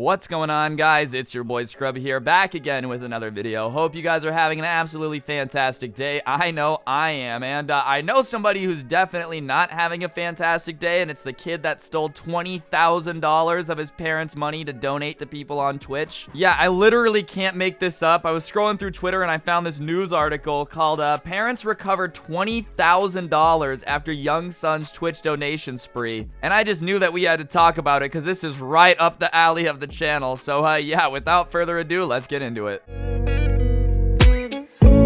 What's going on, guys? It's your boy Scrub here, back again with another video. Hope you guys are having an absolutely fantastic day. I know I am, and I know somebody who's definitely not having a fantastic day, and it's the kid that stole $20,000 of his parents' money to donate to people on Twitch. Yeah, I literally can't make this up. I was scrolling through Twitter and I found this news article called Parents Recovered $20,000 After Young Son's Twitch Donation Spree. And I just knew that we had to talk about it because this is right up the alley of the channel. So yeah, without further ado, let's get into it.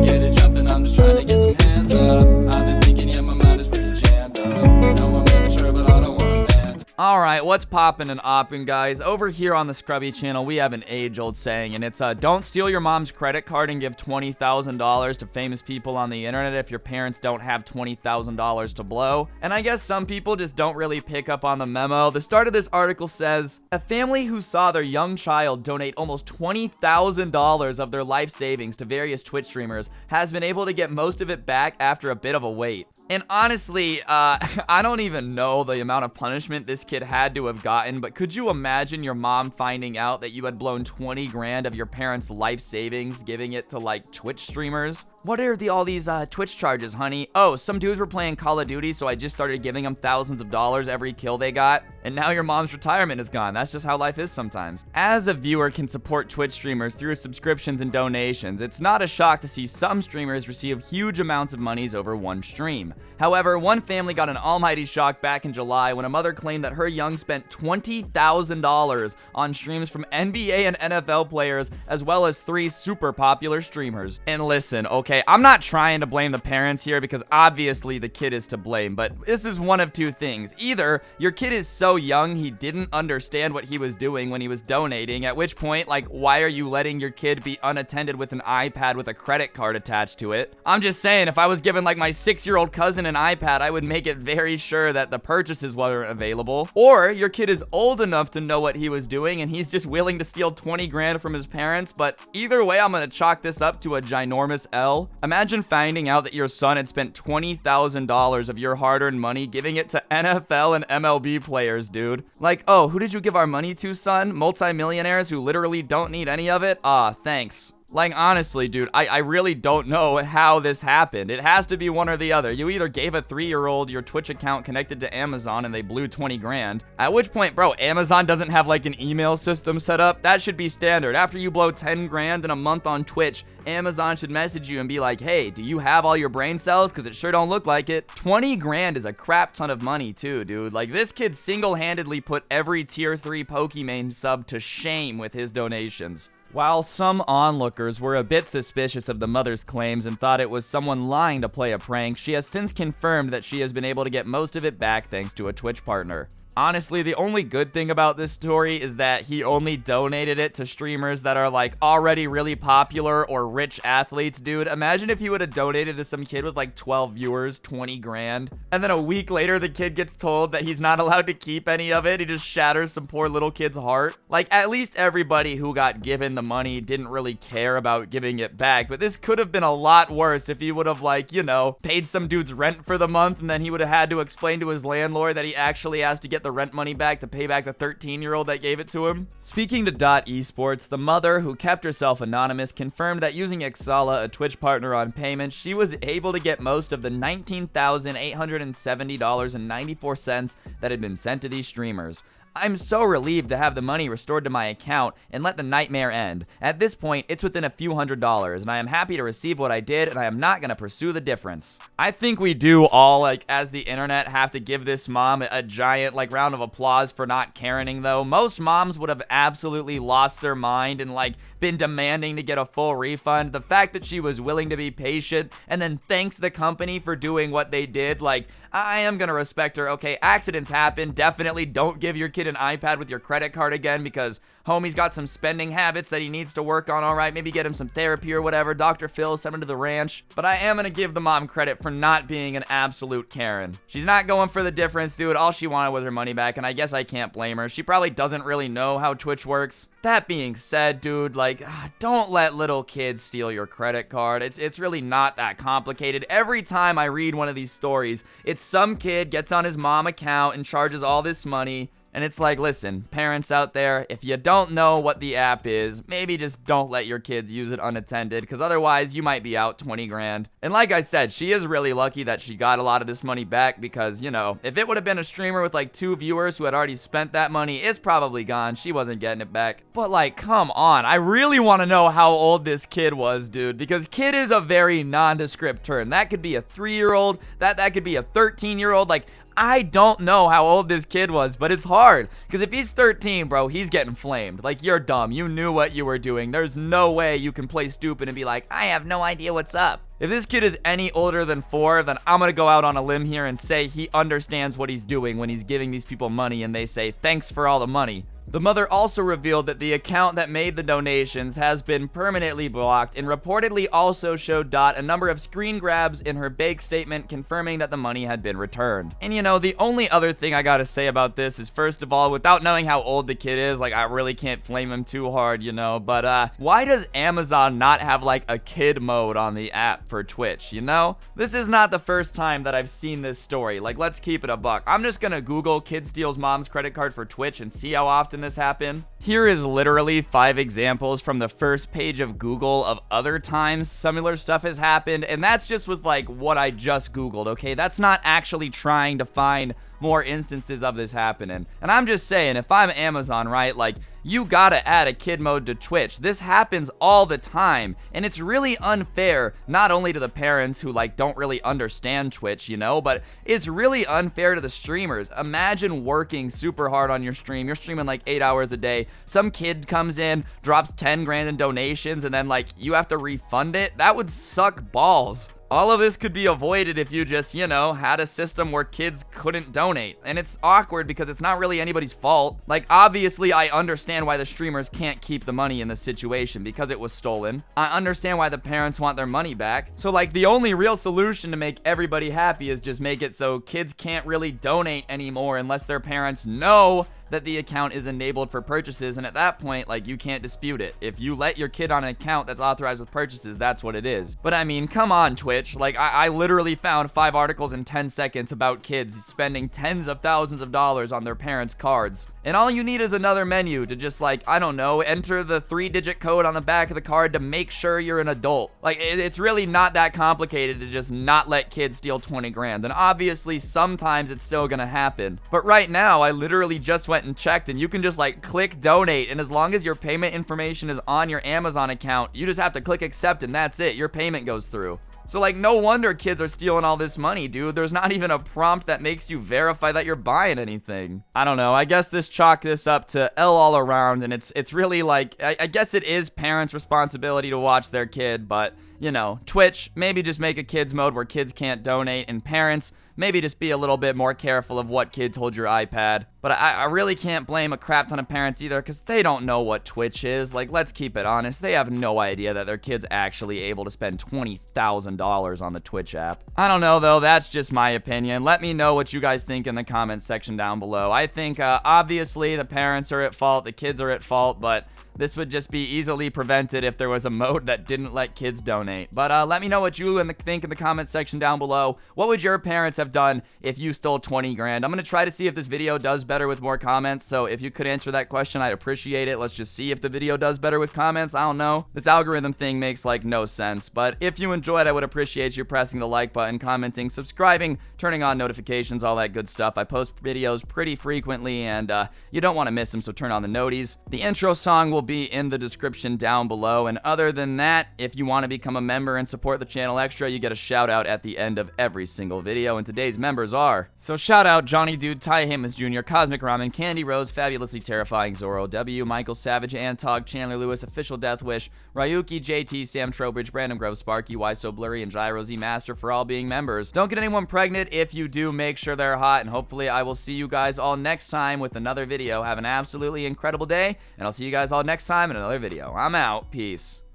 Get it jumping, I'm just trying to get some hands up. I've been thinking, yeah, my mind is pretty jammed up. No, I'm immature, but I don't want a man. Alright, what's poppin' and oppin', guys? Over here on the Scrubby channel, we have an age-old saying, and it's, don't steal your mom's credit card and give $20,000 to famous people on the internet if your parents don't have $20,000 to blow. And I guess some people just don't really pick up on the memo. The start of this article says, a family who saw their young child donate almost $20,000 of their life savings to various Twitch streamers has been able to get most of it back after a bit of a wait. And honestly, I don't even know the amount of punishment this kid had to have gotten, but could you imagine your mom finding out that you had blown 20 grand of your parents' life savings, giving it to like Twitch streamers? What are all these Twitch charges, honey? Oh, some dudes were playing Call of Duty, so I just started giving them thousands of dollars every kill they got. And now your mom's retirement is gone. That's just how life is sometimes. As a viewer can support Twitch streamers through subscriptions and donations, it's not a shock to see some streamers receive huge amounts of monies over one stream. However, one family got an almighty shock back in July when a mother claimed that her young spent $20,000 on streams from NBA and NFL players, as well as 3 super popular streamers. And listen, okay, I'm not trying to blame the parents here because obviously the kid is to blame, but this is one of two things. Either your kid is so young he didn't understand what he was doing when he was donating, at which point, like, why are you letting your kid be unattended with an iPad with a credit card attached to it? I'm just saying, if I was giving like my 6-year-old cousin an iPad, I would make it very sure that the purchases weren't available. Or your kid is old enough to know what he was doing and he's just willing to steal 20 grand from his parents. But either way, I'm gonna chalk this up to a ginormous L. Imagine finding out that your son had spent $20,000 of your hard-earned money giving it to NFL and MLB players, dude. Like, oh, who did you give our money to, son? Multi-millionaires who literally don't need any of it? Ah, thanks. Like, honestly, dude, I really don't know how this happened. It has to be one or the other. You either gave a 3-year-old your Twitch account connected to Amazon and they blew 20 grand. At which point, bro, Amazon doesn't have like an email system set up. That should be standard. After you blow 10 grand in a month on Twitch, Amazon should message you and be like, hey, do you have all your brain cells? Because it sure don't look like it. 20 grand is a crap ton of money too, dude. Like, this kid single-handedly put every tier 3 Pokemon sub to shame with his donations. While some onlookers were a bit suspicious of the mother's claims and thought it was someone lying to play a prank, she has since confirmed that she has been able to get most of it back thanks to a Twitch partner. Honestly, the only good thing about this story is that he only donated it to streamers that are like already really popular or rich athletes, dude. Imagine if he would have donated to some kid with like 12 viewers, 20 grand. And then a week later, the kid gets told that he's not allowed to keep any of it. He just shatters some poor little kid's heart. Like, at least everybody who got given the money didn't really care about giving it back. But this could have been a lot worse if he would have, like, you know, paid some dude's rent for the month and then he would have had to explain to his landlord that he actually has to get the rent money back to pay back the 13-year-old that gave it to him. Speaking to Esports, the mother, who kept herself anonymous, confirmed that using Exala, a Twitch partner on payments, she was able to get most of the $19,870.94 that had been sent to these streamers. I'm so relieved to have the money restored to my account and let the nightmare end. At this point, it's within a few $100s, and I am happy to receive what I did, and I am not going to pursue the difference. I think we do all, like, as the internet, have to give this mom a giant, like, round of applause for not caring, though. Most moms would have absolutely lost their mind and, like, been demanding to get a full refund. The fact that she was willing to be patient and then thanks the company for doing what they did, like, I am gonna respect her. Okay, accidents happen. Definitely don't give your kid an iPad with your credit card again because homie's got some spending habits that he needs to work on. All right, maybe get him some therapy or whatever. Dr. Phil, send him to the ranch. But I am gonna give the mom credit for not being an absolute Karen. She's not going for the difference, dude. All she wanted was her money back, and I guess I can't blame her. She probably doesn't really know how Twitch works. That being said, dude, like, don't let little kids steal your credit card. It's really not that complicated. Every time I read one of these stories, it's some kid gets on his mom account and charges all this money, And it's like, listen, parents out there, if you don't know what the app is, maybe just don't let your kids use it unattended, because otherwise you might be out 20 grand. And like I said, she is really lucky that she got a lot of this money back, because, you know, if it would have been a streamer with like 2 viewers who had already spent that money, it's probably gone. She wasn't getting it back. But like, come on, I really want to know how old this kid was, dude, because kid is a very nondescript term. That could be a 3-year-old, that could be a 13-year-old, like, I don't know how old this kid was, but it's hard. Because if he's 13, bro, he's getting flamed. Like, you're dumb. You knew what you were doing. There's no way you can play stupid and be like, I have no idea what's up. If this kid is any older than 4, then I'm gonna go out on a limb here and say he understands what he's doing when he's giving these people money and they say, thanks for all the money. The mother also revealed that the account that made the donations has been permanently blocked and reportedly also showed Dot a number of screen grabs in her bank statement confirming that the money had been returned. And you know, the only other thing I gotta say about this is, first of all, without knowing how old the kid is, like, I really can't flame him too hard, you know, but why does Amazon not have like a kid mode on the app for Twitch, you know? This is not the first time that I've seen this story. Like, let's keep it a buck. I'm just gonna Google kid steals mom's credit card for Twitch and see how often this happened. Here is literally 5 examples from the first page of Google of other times similar stuff has happened, and that's just with like what I just Googled, okay? That's not actually trying to find more instances of this happening. And I'm just saying, if I'm Amazon, right, like, you gotta add a kid mode to Twitch. This happens all the time, and it's really unfair, not only to the parents who like don't really understand Twitch, you know, but it's really unfair to the streamers. Imagine working super hard on your stream. You're streaming like 8 hours a day. Some kid comes in, drops 10 grand in donations, and then like you have to refund it. That would suck balls. All of this could be avoided if you just, you know, had a system where kids couldn't donate. And it's awkward because it's not really anybody's fault. Like, obviously, I understand why the streamers can't keep the money in this situation because it was stolen. I understand why the parents want their money back. So, like, the only real solution to make everybody happy is just make it so kids can't really donate anymore unless their parents know that the account is enabled for purchases, and at that point, like, you can't dispute it. If you let your kid on an account that's authorized with purchases, that's what it is. But I mean, come on, Twitch. Like, I literally found 5 articles in 10 seconds about kids spending tens of thousands of dollars on their parents' cards. And all you need is another menu to just, like, I don't know, enter the 3-digit code on the back of the card to make sure you're an adult. Like, it's really not that complicated to just not let kids steal 20 grand. And obviously, sometimes it's still gonna happen. But right now, I literally just went and checked, and you can just like click donate, and as long as your payment information is on your Amazon account, you just have to click accept, and that's it. Your payment goes through. So like, no wonder kids are stealing all this money, dude. There's not even a prompt that makes you verify that you're buying anything. I don't know. I guess chalk this up to L all around, and it's really like, I guess it is parents' responsibility to watch their kid, but you know, Twitch, maybe just make a kids mode where kids can't donate, and parents, maybe just be a little bit more careful of what kids hold your iPad. But I really can't blame a crap ton of parents either, because they don't know what Twitch is. Like, let's keep it honest. They have no idea that their kid's actually able to spend $20,000 on the Twitch app. I don't know, though. That's just my opinion. Let me know what you guys think in the comments section down below. I think, obviously, the parents are at fault, the kids are at fault, but this would just be easily prevented if there was a mode that didn't let kids donate. But let me know what you think in the comments section down below. What would your parents have done if you stole 20 grand? I'm going to try to see if this video does better with more comments. So if you could answer that question, I'd appreciate it. Let's just see if the video does better with comments. I don't know. This algorithm thing makes like no sense. But if you enjoyed, I would appreciate you pressing the like button, commenting, subscribing, turning on notifications, all that good stuff. I post videos pretty frequently, and you don't want to miss them, so turn on the noties. The intro song will be in the description down below, and other than that, if you want to become a member and support the channel extra, you get a shout out at the end of every single video, and today's members are, so shout out Johnny Dude, Ty Hamas Jr., Cosmic Ramen, Candy Rose, Fabulously Terrifying, Zoro W, Michael Savage, Antog, Chandler Lewis, Official Death Wish, Ryuki, JT, Sam Trowbridge, Brandon Grove, Sparky, Why So Blurry, and Gyro Z Master for all being members. Don't get anyone pregnant. If you do, make sure they're hot, and hopefully I will see you guys all next time with another video. Have an absolutely incredible day, and I'll see you guys all next time in another video. I'm out. Peace.